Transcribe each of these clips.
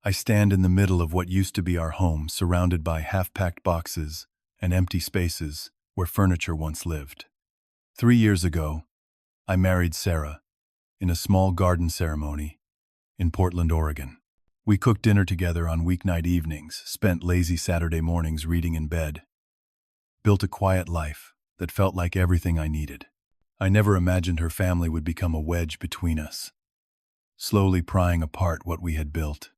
I stand in the middle of what used to be our home, surrounded by half-packed boxes and empty spaces where furniture once lived. 3 years ago, I married Sarah in a small garden ceremony in Portland, Oregon. We cooked dinner together on weeknight evenings, spent lazy Saturday mornings reading in bed, built a quiet life that felt like everything I needed. I never imagined her family would become a wedge between us, slowly prying apart what we had built.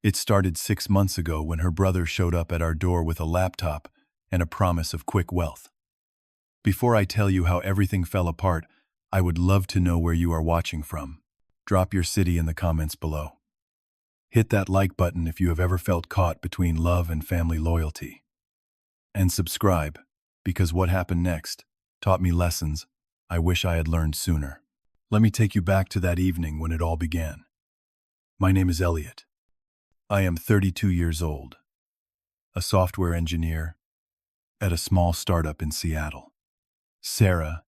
It started 6 months ago when her brother showed up at our door with a laptop and a promise of quick wealth. Before I tell you how everything fell apart, I would love to know where you are watching from. Drop your city in the comments below. Hit that like button if you have ever felt caught between love and family loyalty. And subscribe, because what happened next taught me lessons I wish I had learned sooner. Let me take you back to that evening when it all began. My name is Elliot. I am 32 years old, a software engineer at a small startup in Seattle. Sarah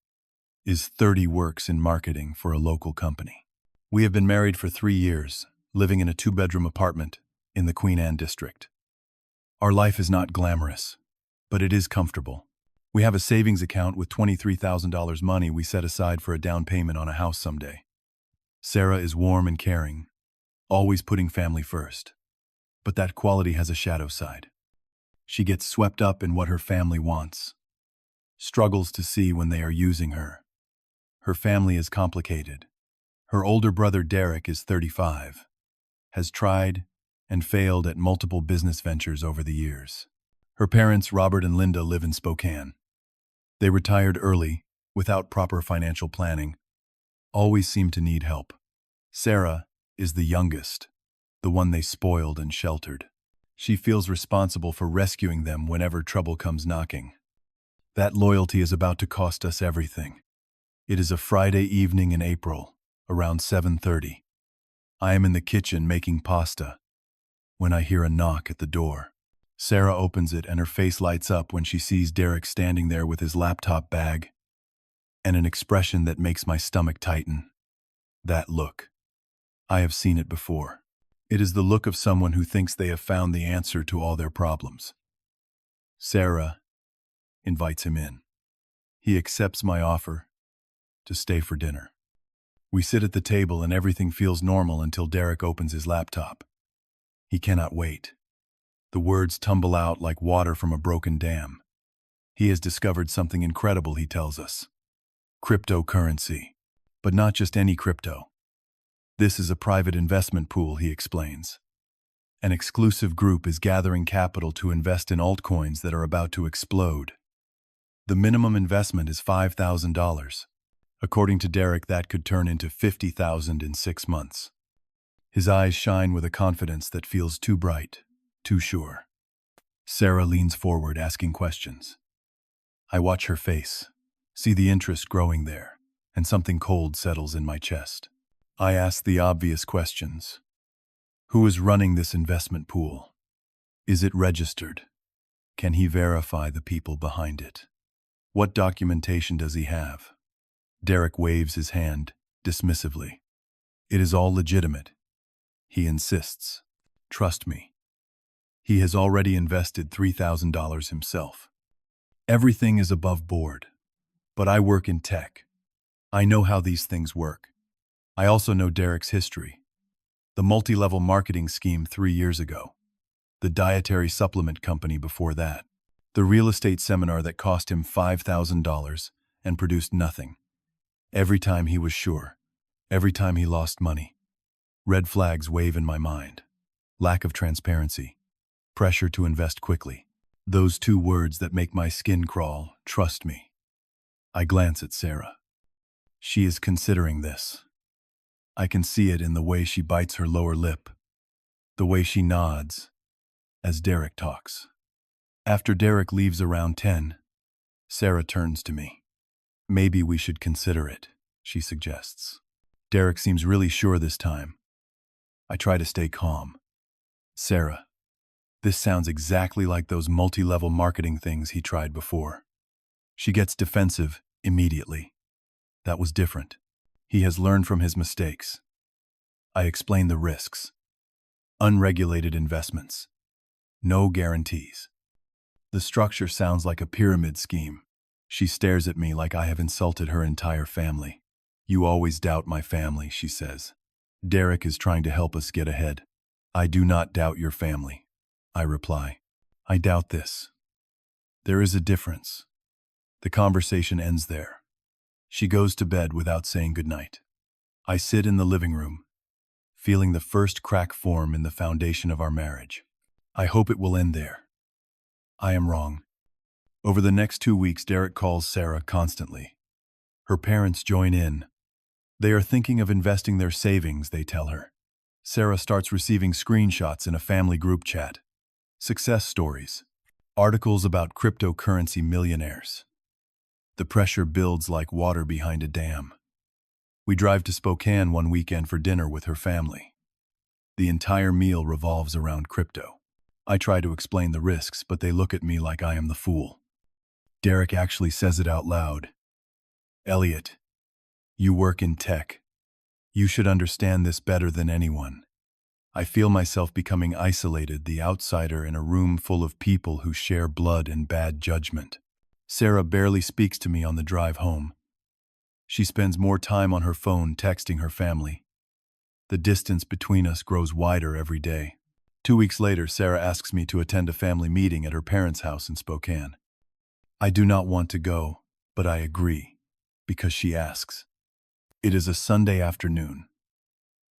is 30, works in marketing for a local company. We have been married for 3 years, living in a 2-bedroom apartment in the Queen Anne district. Our life is not glamorous, but it is comfortable. We have a savings account with $23,000 money we set aside for a down payment on a house someday. Sarah is warm and caring, always putting family first. But that quality has a shadow side. She gets swept up in what her family wants, struggles to see when they are using her. Her family is complicated. Her older brother Derek is 35, has tried and failed at multiple business ventures over the years. Her parents, Robert and Linda, live in Spokane. They retired early, without proper financial planning, always seem to need help. Sarah is the youngest, the one they spoiled and sheltered. She feels responsible for rescuing them whenever trouble comes knocking. That loyalty is about to cost us everything. It is a Friday evening in April, around 7:30. I am in the kitchen making pasta when I hear a knock at the door. Sarah opens it and her face lights up when she sees Derek standing there with his laptop bag and an expression that makes my stomach tighten. That look. I have seen it before. It is the look of someone who thinks they have found the answer to all their problems. Sarah invites him in. He accepts my offer to stay for dinner. We sit at the table and everything feels normal until Derek opens his laptop. He cannot wait. The words tumble out like water from a broken dam. He has discovered something incredible, he tells us. Cryptocurrency. But not just any crypto. This is a private investment pool, he explains. An exclusive group is gathering capital to invest in altcoins that are about to explode. The minimum investment is $5,000. According to Derek, that could turn into $50,000 in 6 months. His eyes shine with a confidence that feels too bright, too sure. Sarah leans forward, asking questions. I watch her face, see the interest growing there, and something cold settles in my chest. I ask the obvious questions. Who is running this investment pool? Is it registered? Can he verify the people behind it? What documentation does he have? Derek waves his hand dismissively. It is all legitimate. He insists. Trust me. He has already invested $3,000 himself. Everything is above board. But I work in tech. I know how these things work. I also know Derek's history. The multi-level marketing scheme 3 years ago. The dietary supplement company before that. The real estate seminar that cost him $5,000 and produced nothing. Every time he was sure. Every time he lost money. Red flags wave in my mind. Lack of transparency. Pressure to invest quickly. Those 2 words that make my skin crawl. Trust me. I glance at Sarah. She is considering this. I can see it in the way she bites her lower lip. The way she nods as Derek talks. After Derek leaves around 10, Sarah turns to me. Maybe we should consider it, she suggests. Derek seems really sure this time. I try to stay calm. Sarah, this sounds exactly like those multi-level marketing things he tried before. She gets defensive immediately. That was different. He has learned from his mistakes. I explain the risks. Unregulated investments. No guarantees. The structure sounds like a pyramid scheme. She stares at me like I have insulted her entire family. You always doubt my family, she says. Derek is trying to help us get ahead. I do not doubt your family, I reply. I doubt this. There is a difference. The conversation ends there. She goes to bed without saying goodnight. I sit in the living room, feeling the first crack form in the foundation of our marriage. I hope it will end there. I am wrong. Over the next 2 weeks, Derek calls Sarah constantly. Her parents join in. They are thinking of investing their savings, they tell her. Sarah starts receiving screenshots in a family group chat. Success stories. Articles about cryptocurrency millionaires. The pressure builds like water behind a dam. We drive to Spokane one weekend for dinner with her family. The entire meal revolves around crypto. I try to explain the risks, but they look at me like I am the fool. Derek actually says it out loud. Elliot, you work in tech. You should understand this better than anyone. I feel myself becoming isolated, the outsider in a room full of people who share blood and bad judgment. Sarah barely speaks to me on the drive home. She spends more time on her phone texting her family. The distance between us grows wider every day. 2 weeks later, Sarah asks me to attend a family meeting at her parents' house in Spokane. I do not want to go, but I agree, because she asks. It is a Sunday afternoon.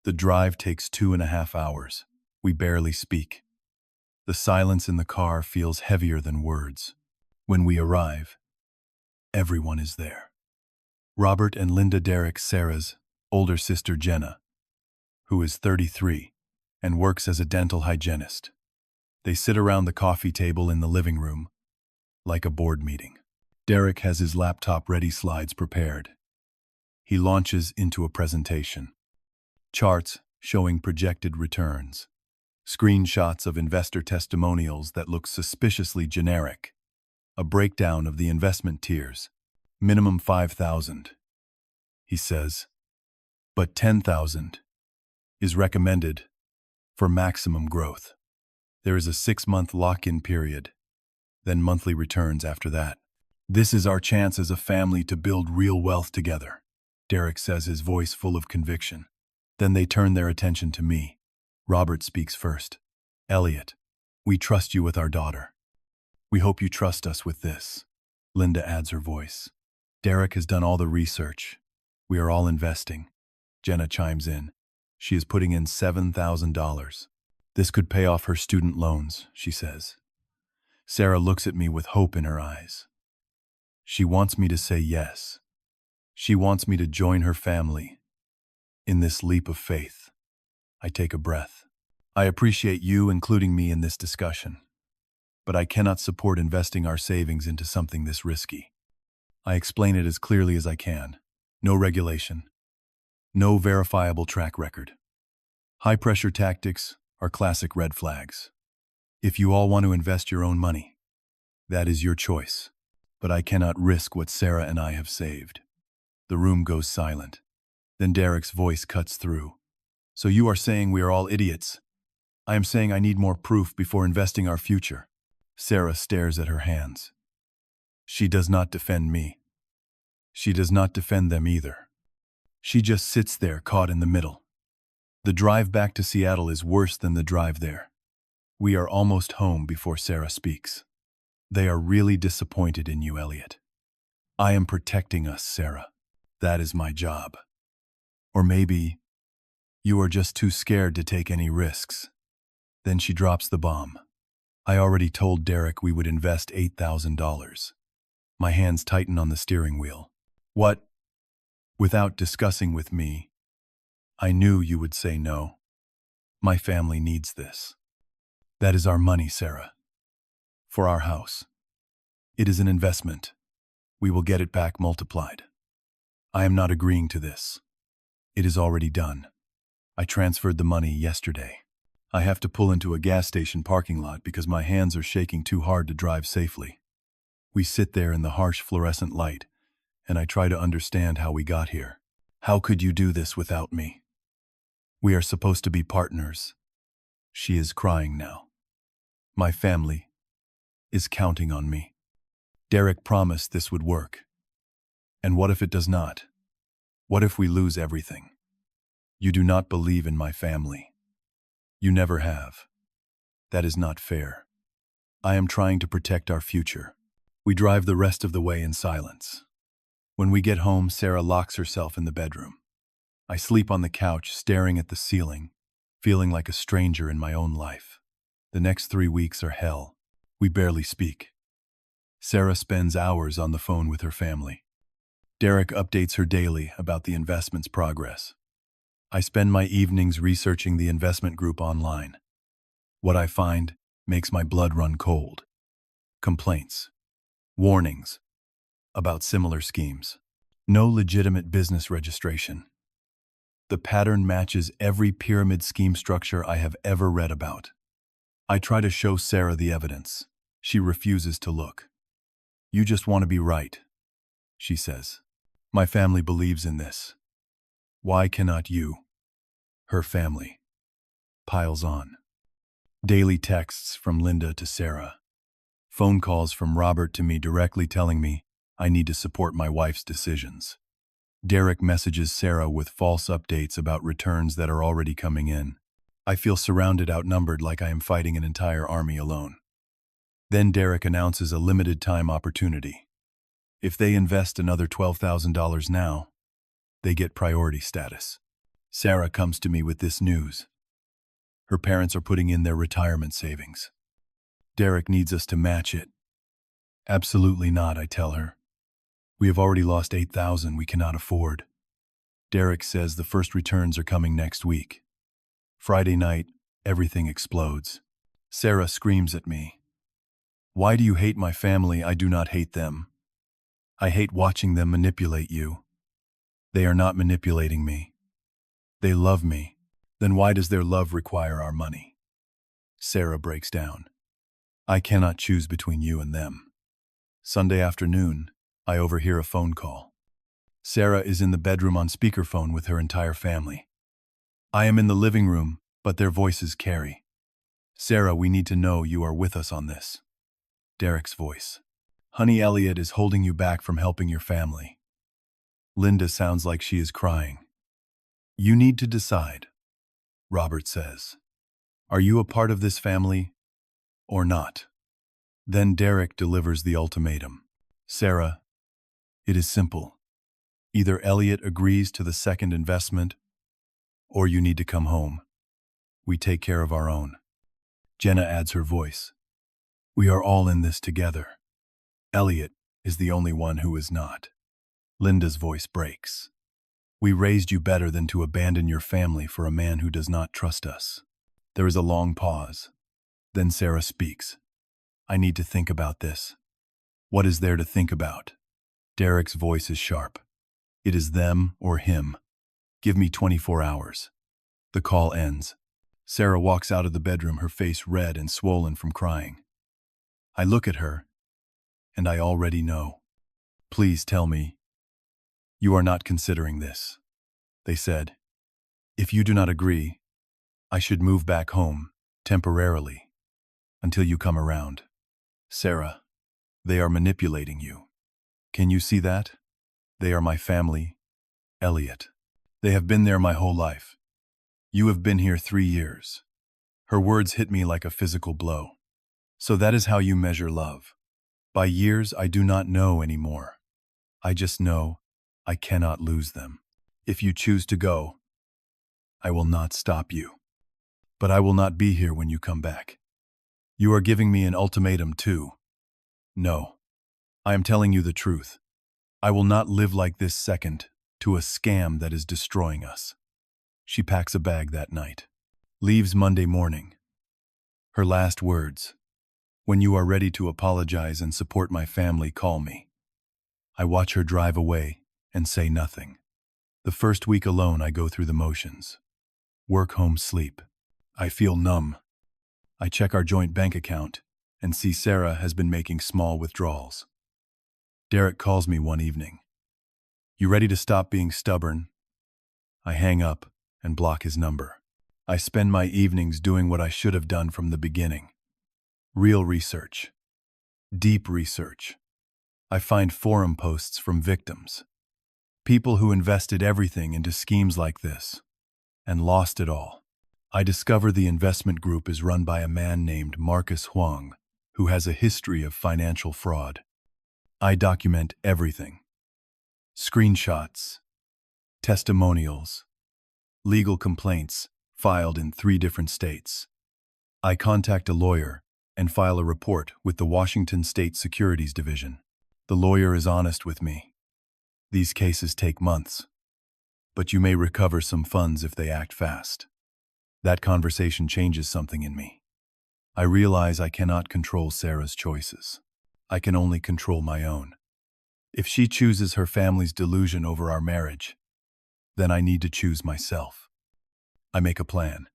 The drive takes 2.5 hours. We barely speak. The silence in the car feels heavier than words. When we arrive, everyone is there. Robert and Linda Derek, Sarah's older sister Jenna, who is 33 and works as a dental hygienist. They sit around the coffee table in the living room, like a board meeting. Derek has his laptop ready, slides prepared. He launches into a presentation. Charts showing projected returns. Screenshots of investor testimonials that look suspiciously generic. A breakdown of the investment tiers. Minimum 5,000, he says, but 10,000 is recommended for maximum growth. There is a 6-month lock-in period, then monthly returns after that. This is our chance as a family to build real wealth together, Derek says, his voice full of conviction. Then they turn their attention to me. Robert speaks first. Elliot, we trust you with our daughter. We hope you trust us with this. Linda adds her voice. Derek has done all the research. We are all investing. Jenna chimes in. She is putting in $7,000. This could pay off her student loans, she says. Sarah looks at me with hope in her eyes. She wants me to say yes. She wants me to join her family in this leap of faith. I take a breath. I appreciate you including me in this discussion, but I cannot support investing our savings into something this risky. I explain it as clearly as I can. No regulation. No verifiable track record. High-pressure tactics are classic red flags. If you all want to invest your own money, that is your choice. But I cannot risk what Sarah and I have saved. The room goes silent. Then Derek's voice cuts through. So you are saying we are all idiots? I am saying I need more proof before investing our future. Sarah stares at her hands. She does not defend me. She does not defend them either. She just sits there caught in the middle. The drive back to Seattle is worse than the drive there. We are almost home before Sarah speaks. They are really disappointed in you, Elliot. I am protecting us, Sarah. That is my job. Or maybe you are just too scared to take any risks. Then she drops the bomb. I already told Derek we would invest $8,000. My hands tighten on the steering wheel. What? Without discussing with me, I knew you would say no. My family needs this. That is our money, Sarah. For our house. It is an investment. We will get it back multiplied. I am not agreeing to this. It is already done. I transferred the money yesterday. I have to pull into a gas station parking lot because my hands are shaking too hard to drive safely. We sit there in the harsh fluorescent light, and I try to understand how we got here. How could you do this without me? We are supposed to be partners. She is crying now. My family is counting on me. Derek promised this would work. And what if it does not? What if we lose everything? You do not believe in my family. You never have. That is not fair. I am trying to protect our future. We drive the rest of the way in silence. When we get home, Sarah locks herself in the bedroom. I sleep on the couch, staring at the ceiling, feeling like a stranger in my own life. The next 3 weeks are hell. We barely speak. Sarah spends hours on the phone with her family. Derek updates her daily about the investment's progress. I spend my evenings researching the investment group online. What I find makes my blood run cold. Complaints, warnings about similar schemes. No legitimate business registration. The pattern matches every pyramid scheme structure I have ever read about. I try to show Sarah the evidence. She refuses to look. You just want to be right, she says. My family believes in this. Why cannot you? Her family piles on. Daily texts from Linda to Sarah. Phone calls from Robert to me directly telling me I need to support my wife's decisions. Derek messages Sarah with false updates about returns that are already coming in. I feel surrounded, outnumbered, like I am fighting an entire army alone. Then Derek announces a limited-time opportunity. If they invest another $12,000 now, they get priority status. Sarah comes to me with this news. Her parents are putting in their retirement savings. Derek needs us to match it. Absolutely not, I tell her. We have already lost $8,000 we cannot afford. Derek says the first returns are coming next week. Friday night, everything explodes. Sarah screams at me. Why do you hate my family? I do not hate them. I hate watching them manipulate you. They are not manipulating me. They love me. Then why does their love require our money? Sarah breaks down. I cannot choose between you and them. Sunday afternoon, I overhear a phone call. Sarah is in the bedroom on speakerphone with her entire family. I am in the living room, but their voices carry. Sarah, we need to know you are with us on this. Derek's voice. Honey, Elliot is holding you back from helping your family. Linda sounds like she is crying. You need to decide, Robert says. Are you a part of this family or not? Then Derek delivers the ultimatum. Sarah, it is simple. Either Elliot agrees to the second investment, or you need to come home. We take care of our own. Jenna adds her voice. We are all in this together. Elliot is the only one who is not. Linda's voice breaks. We raised you better than to abandon your family for a man who does not trust us. There is a long pause. Then Sarah speaks. I need to think about this. What is there to think about? Derek's voice is sharp. It is them or him. Give me 24 hours. The call ends. Sarah walks out of the bedroom, her face red and swollen from crying. I look at her, and I already know. Please tell me. You are not considering this, they said. If you do not agree, I should move back home, temporarily, until you come around. Sarah, they are manipulating you. Can you see that? They are my family, Elliot. They have been there my whole life. You have been here 3 years. Her words hit me like a physical blow. So that is how you measure love. By years, I do not know anymore. I just know I cannot lose them. If you choose to go, I will not stop you. But I will not be here when you come back. You are giving me an ultimatum too. No, I am telling you the truth. I will not live like this second to a scam that is destroying us. She packs a bag that night. Leaves Monday morning. Her last words. When you are ready to apologize and support my family, call me. I watch her drive away and say nothing. The first week alone, I go through the motions. Work, home, sleep. I feel numb. I check our joint bank account and see Sarah has been making small withdrawals. Derek calls me one evening. You ready to stop being stubborn? I hang up and block his number. I spend my evenings doing what I should have done from the beginning. Real research. Deep research. I find forum posts from victims. People who invested everything into schemes like this and lost it all. I discover the investment group is run by a man named Marcus Huang, who has a history of financial fraud. I document everything. Screenshots, testimonials, legal complaints filed in 3 different states. I contact a lawyer and file a report with the Washington State Securities Division. The lawyer is honest with me. These cases take months, but you may recover some funds if they act fast. That conversation changes something in me. I realize I cannot control Sarah's choices. I can only control my own. If she chooses her family's delusion over our marriage, then I need to choose myself. I make a plan.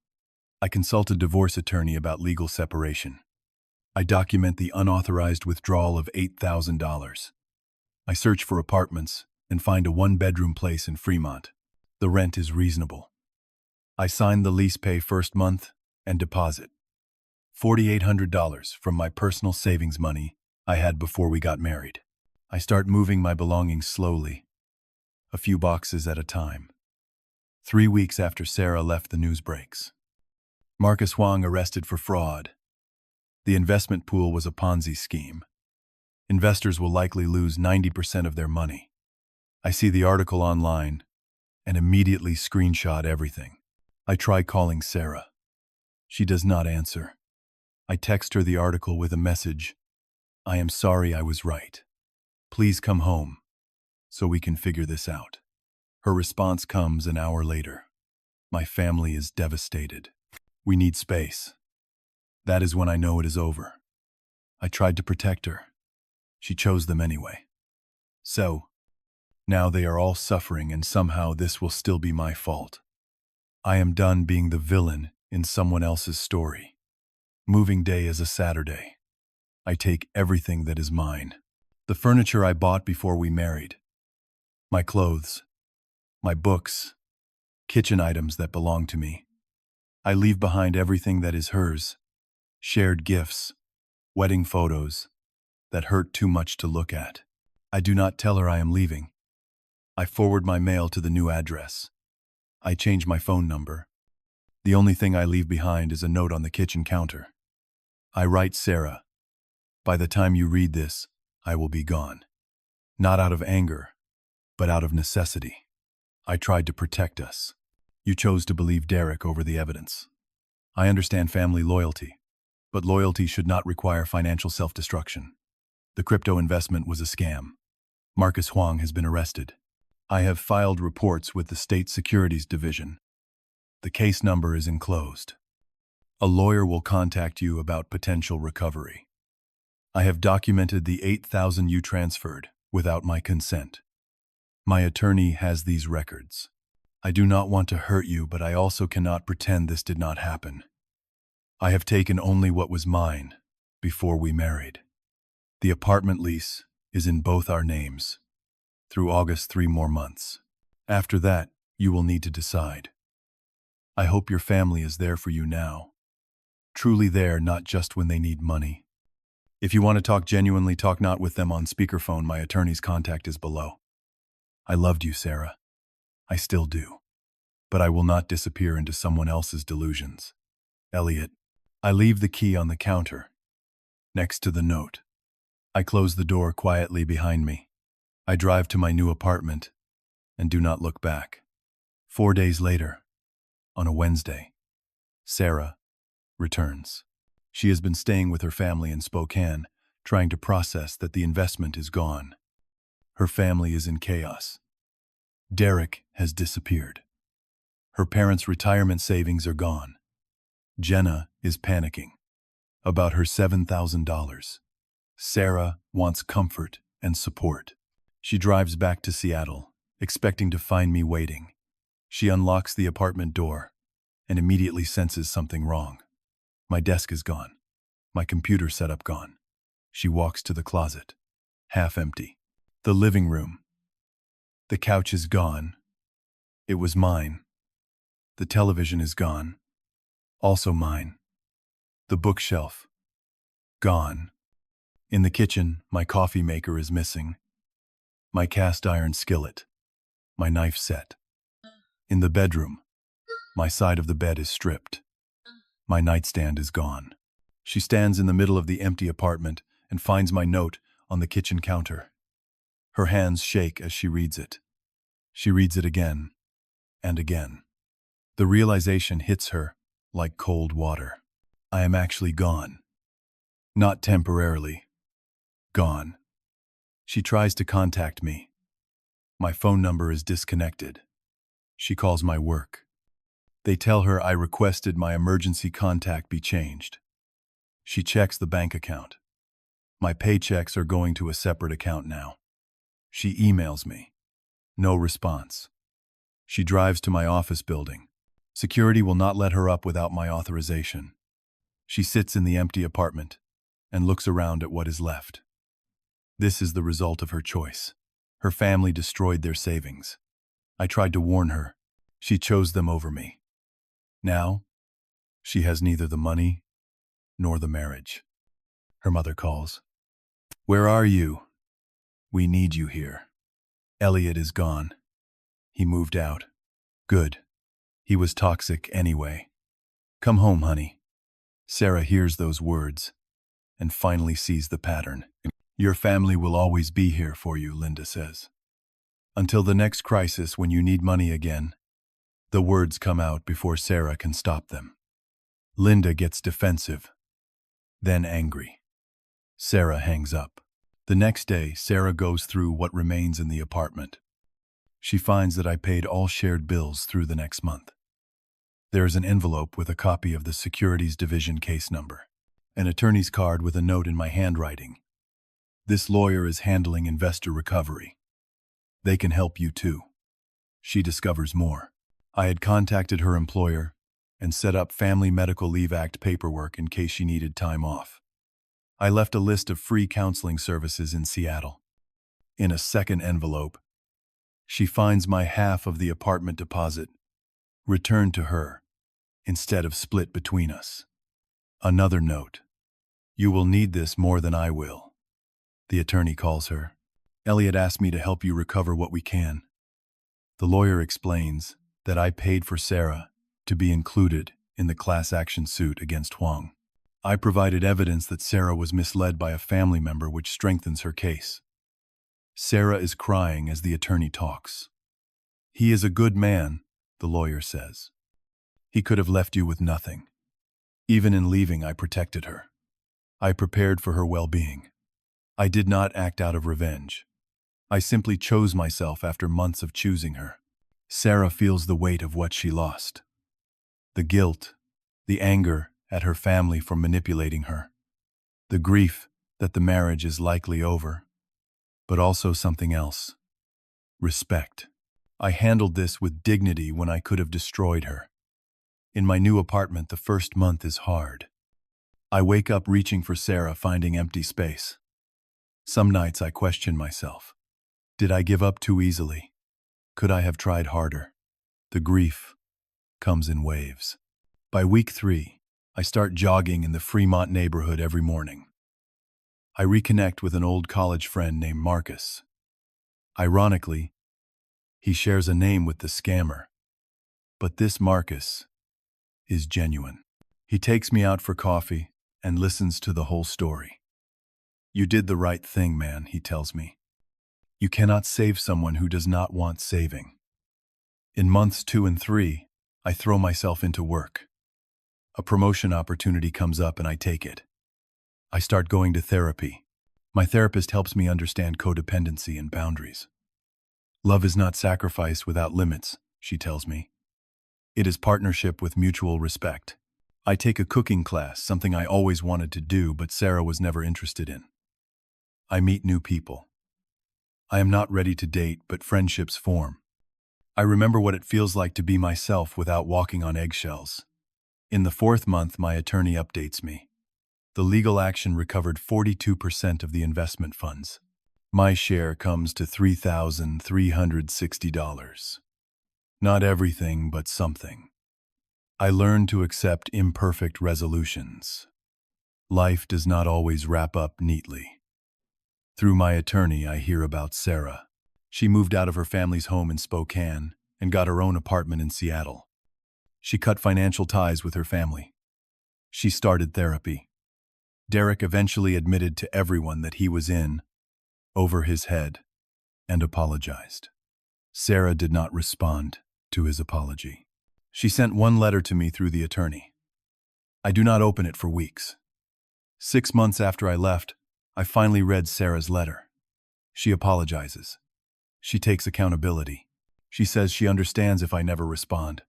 I consult a divorce attorney about legal separation. I document the unauthorized withdrawal of $8,000. I search for apartments and find a 1-bedroom place in Fremont. The rent is reasonable. I sign the lease, pay first month, and deposit $4,800 from my personal savings money I had before we got married. I start moving my belongings slowly, a few boxes at a time. 3 weeks after Sarah left, the news breaks. Marcus Huang arrested for fraud. The investment pool was a Ponzi scheme. Investors will likely lose 90% of their money. I see the article online and immediately screenshot everything. I try calling Sarah. She does not answer. I text her the article with a message. I am sorry, I was right. Please come home so we can figure this out. Her response comes an hour later. My family is devastated. We need space. That is when I know it is over. I tried to protect her. She chose them anyway. So, now they are all suffering, and somehow this will still be my fault. I am done being the villain in someone else's story. Moving day is a Saturday. I take everything that is mine. The furniture I bought before we married. My clothes. My books. Kitchen items that belong to me. I leave behind everything that is hers. Shared gifts. Wedding photos that hurt too much to look at. I do not tell her I am leaving. I forward my mail to the new address. I change my phone number. The only thing I leave behind is a note on the kitchen counter. I write, Sarah, by the time you read this, I will be gone. Not out of anger, but out of necessity. I tried to protect us. You chose to believe Derek over the evidence. I understand family loyalty, but loyalty should not require financial self-destruction. The crypto investment was a scam. Marcus Huang has been arrested. I have filed reports with the State Securities Division. The case number is enclosed. A lawyer will contact you about potential recovery. I have documented the $8,000 you transferred without my consent. My attorney has these records. I do not want to hurt you, but I also cannot pretend this did not happen. I have taken only what was mine before we married. The apartment lease is in both our names. Through August, 3 more months. After that, you will need to decide. I hope your family is there for you now. Truly there, not just when they need money. If you want to talk genuinely, talk not with them on speakerphone. My attorney's contact is below. I loved you, Sarah. I still do. But I will not disappear into someone else's delusions. Elliot. I leave the key on the counter, next to the note. I close the door quietly behind me. I drive to my new apartment and do not look back. 4 days later, on a Wednesday, Sarah returns. She has been staying with her family in Spokane, trying to process that the investment is gone. Her family is in chaos. Derek has disappeared. Her parents' retirement savings are gone. Jenna is panicking about her $7,000. Sarah wants comfort and support. She drives back to Seattle, expecting to find me waiting. She unlocks the apartment door and immediately senses something wrong. My desk is gone. My computer setup gone. She walks to the closet, half empty. The living room. The couch is gone. It was mine. The television is gone. Also mine. The bookshelf. Gone. In the kitchen, my coffee maker is missing. My cast iron skillet. My knife set. In the bedroom, my side of the bed is stripped. My nightstand is gone. She stands in the middle of the empty apartment and finds my note on the kitchen counter. Her hands shake as she reads it. She reads it again and again. The realization hits her like cold water. I am actually gone. Not temporarily. Gone. She tries to contact me. My phone number is disconnected. She calls my work. They tell her I requested my emergency contact be changed. She checks the bank account. My paychecks are going to a separate account now. She emails me. No response. She drives to my office building. Security will not let her up without my authorization. She sits in the empty apartment and looks around at what is left. This is the result of her choice. Her family destroyed their savings. I tried to warn her. She chose them over me. Now, she has neither the money nor the marriage. Her mother calls. Where are you? We need you here. Elliot is gone. He moved out. Good. He was toxic anyway. Come home, honey. Sarah hears those words and finally sees the pattern. Your family will always be here for you, Linda says. Until the next crisis when you need money again. The words come out before Sarah can stop them. Linda gets defensive, then angry. Sarah hangs up. The next day, Sarah goes through what remains in the apartment. She finds that I paid all shared bills through the next month. There is an envelope with a copy of the Securities Division case number, an attorney's card with a note in my handwriting. This lawyer is handling investor recovery. They can help you too. She discovers more. I had contacted her employer and set up Family Medical Leave Act paperwork in case she needed time off. I left a list of free counseling services in Seattle. In a second envelope, she finds my half of the apartment deposit returned to her instead of split between us. Another note. You will need this more than I will. The attorney calls her. Elliot asked me to help you recover what we can. The lawyer explains that I paid for Sarah to be included in the class action suit against Huang. I provided evidence that Sarah was misled by a family member, which strengthens her case. Sarah is crying as the attorney talks. He is a good man, the lawyer says. He could have left you with nothing. Even in leaving, I protected her. I prepared for her well-being. I did not act out of revenge. I simply chose myself after months of choosing her. Sarah feels the weight of what she lost. The guilt, the anger at her family for manipulating her, the grief that the marriage is likely over, but also something else. Respect. I handled this with dignity when I could have destroyed her. In my new apartment, the first month is hard. I wake up reaching for Sarah, finding empty space. Some nights I question myself. Did I give up too easily? Could I have tried harder? The grief comes in waves. By week 3, I start jogging in the Fremont neighborhood every morning. I reconnect with an old college friend named Marcus. Ironically, he shares a name with the scammer. But this Marcus is genuine. He takes me out for coffee and listens to the whole story. You did the right thing, man, he tells me. You cannot save someone who does not want saving. In months 2 and 3, I throw myself into work. A promotion opportunity comes up and I take it. I start going to therapy. My therapist helps me understand codependency and boundaries. Love is not sacrifice without limits, she tells me. It is partnership with mutual respect. I take a cooking class, something I always wanted to do, but Sarah was never interested in. I meet new people. I am not ready to date, but friendships form. I remember what it feels like to be myself without walking on eggshells. In the 4th month, my attorney updates me. The legal action recovered 42% of the investment funds. My share comes to $3,360. Not everything, but something. I learned to accept imperfect resolutions. Life does not always wrap up neatly. Through my attorney, I hear about Sarah. She moved out of her family's home in Spokane and got her own apartment in Seattle. She cut financial ties with her family. She started therapy. Derek eventually admitted to everyone that he was in over his head and apologized. Sarah did not respond to his apology. She sent one letter to me through the attorney. I do not open it for weeks. 6 months after I left, I finally read Sarah's letter. She apologizes. She takes accountability. She says she understands if I never respond.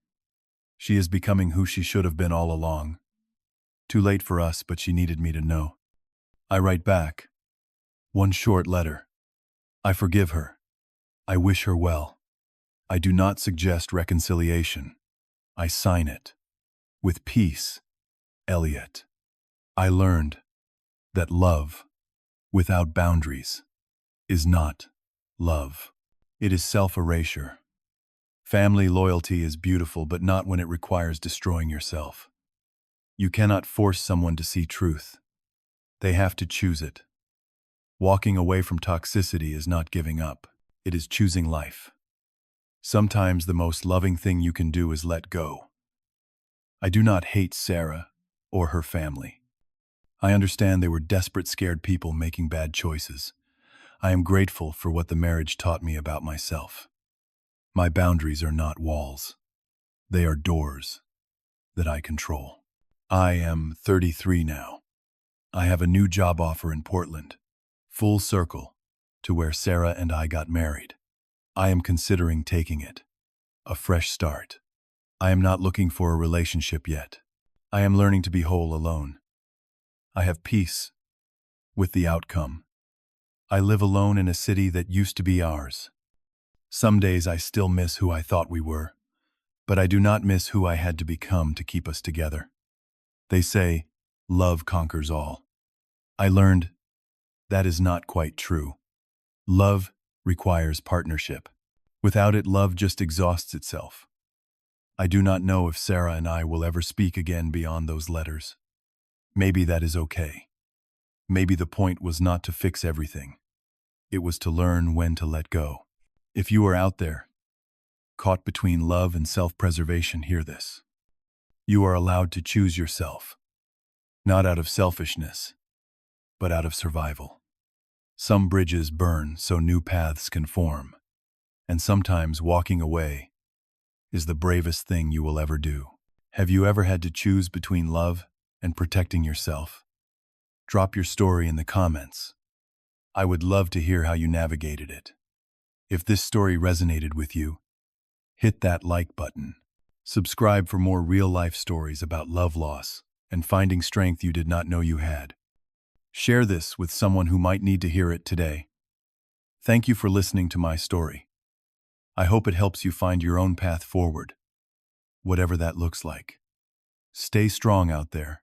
She is becoming who she should have been all along. Too late for us, but she needed me to know. I write back. One short letter. I forgive her. I wish her well. I do not suggest reconciliation. I sign it. With peace, Elliot. I learned that love, without boundaries, is not love. It is self-erasure. Family loyalty is beautiful, but not when it requires destroying yourself. You cannot force someone to see truth. They have to choose it. Walking away from toxicity is not giving up. It is choosing life. Sometimes the most loving thing you can do is let go. I do not hate Sarah or her family. I understand they were desperate, scared people making bad choices. I am grateful for what the marriage taught me about myself. My boundaries are not walls. They are doors that I control. I am 33 now. I have a new job offer in Portland, full circle to where Sarah and I got married. I am considering taking it. A fresh start. I am not looking for a relationship yet. I am learning to be whole alone. I have peace with the outcome. I live alone in a city that used to be ours. Some days I still miss who I thought we were, but I do not miss who I had to become to keep us together. They say, love conquers all. I learned that is not quite true. Love requires partnership. Without it, love just exhausts itself. I do not know if Sarah and I will ever speak again beyond those letters. Maybe that is okay. Maybe the point was not to fix everything. It was to learn when to let go. If you are out there, caught between love and self-preservation, hear this. You are allowed to choose yourself, not out of selfishness, but out of survival. Some bridges burn so new paths can form, and sometimes walking away is the bravest thing you will ever do. Have you ever had to choose between love and protecting yourself? Drop your story in the comments. I would love to hear how you navigated it. If this story resonated with you, hit that like button. Subscribe for more real-life stories about love loss and finding strength you did not know you had. Share this with someone who might need to hear it today. Thank you for listening to my story. I hope it helps you find your own path forward, whatever that looks like. Stay strong out there.